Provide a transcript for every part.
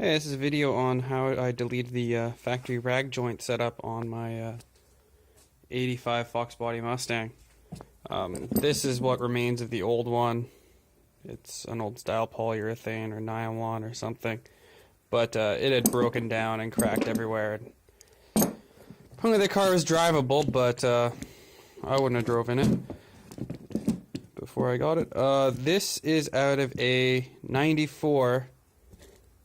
Hey, this is a video on how I deleted the factory rag joint setup on my 85 Foxbody Mustang. This is what remains of the old one. It's an old style polyurethane or nylon or something. But it had broken down and cracked everywhere. Apparently the car was drivable, but I wouldn't have drove in it before I got it. This is out of a 94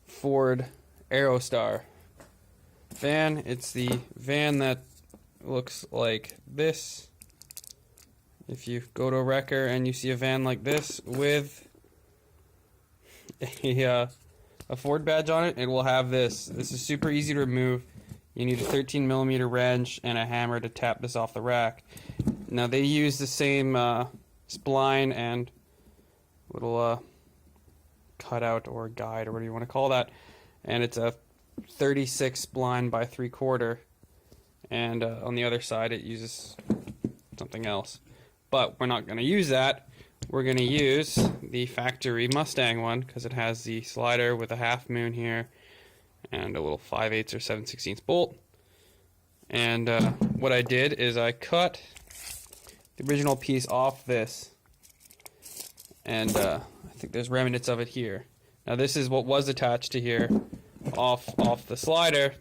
Ford aerostar van. It's the van that looks like this. If you go to a wrecker and you see a van like this with a Ford badge on it, it will have this. This is super easy to remove. You need a 13mm wrench and a hammer to tap this off the rack. Now they use the same spline and little cutout or guide or whatever you want to call that, and it's a 36 spline by 3/4, and on the other side it uses something else, but we're not going to use that. We're going to use the factory Mustang one because it has the slider with a half moon here and a little 5/8 or 7/16 bolt. And what I did is I cut the original piece off this, and I think there's remnants of it here. Now this is what was attached to here off the slider,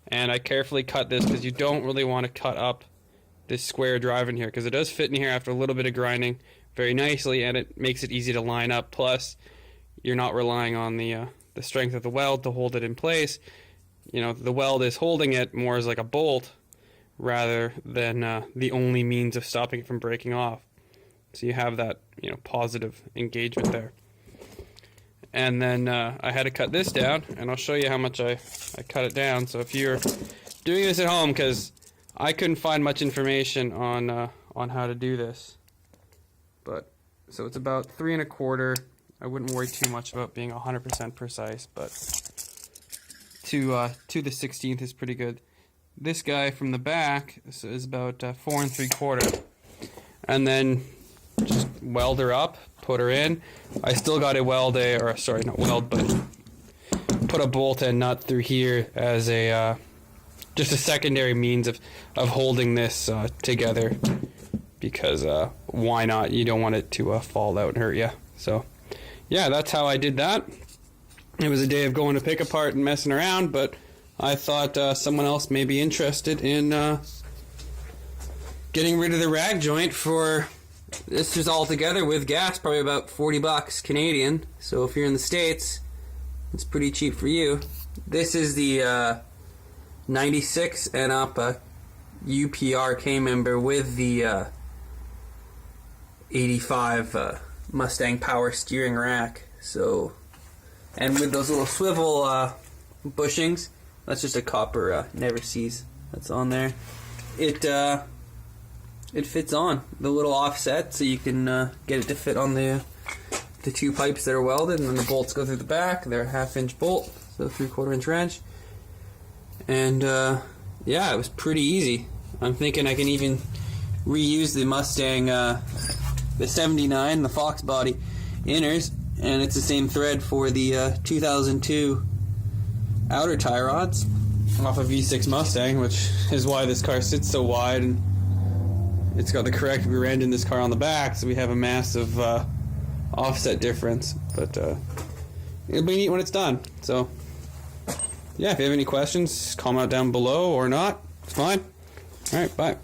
and I carefully cut this because you don't really want to cut up this square drive in here because it does fit in here after a little bit of grinding very nicely, and it makes it easy to line up. Plus you're not relying on the strength of the weld to hold it in place. You know, the weld is holding it more as like a bolt rather than the only means of stopping it from breaking off. So you have that, you know, positive engagement there. And then I had to cut this down, and I'll show you how much I cut it down. So if you're doing this at home, because I couldn't find much information on how to do this, but so it's about 3 1/4. I wouldn't worry too much about being 100% precise, but to the 16th is pretty good. This guy from the back is about 4 3/4, and then just weld her up, put her in. I still got to weld put a bolt and nut through here as a just a secondary means of holding this together, because why not? You don't want it to fall out and hurt you. So yeah, that's how I did that. It was a day of going to pick apart and messing around, but I thought someone else may be interested in getting rid of the rag joint for, this is all together with gas, probably about $40 Canadian. So if you're in the States, it's pretty cheap for you. This is the 96 and up UPRK member with the 85 Mustang power steering rack. So, and with those little swivel bushings, that's just a copper never sees that's on there. It fits on the little offset, so you can get it to fit on the two pipes that are welded, and then the bolts go through the back. They're a 1/2-inch bolt, so 3/4-inch wrench. And yeah, it was pretty easy. I'm thinking I can even reuse the Mustang, the 79, the Foxbody inners, and it's the same thread for the 2002 outer tie rods off a V6 Mustang, which is why this car sits so wide, and it's got the correct rear end in this car on the back, so we have a massive offset difference. But it'll be neat when it's done. So yeah, if you have any questions, comment down below, or not, it's fine. Alright, bye.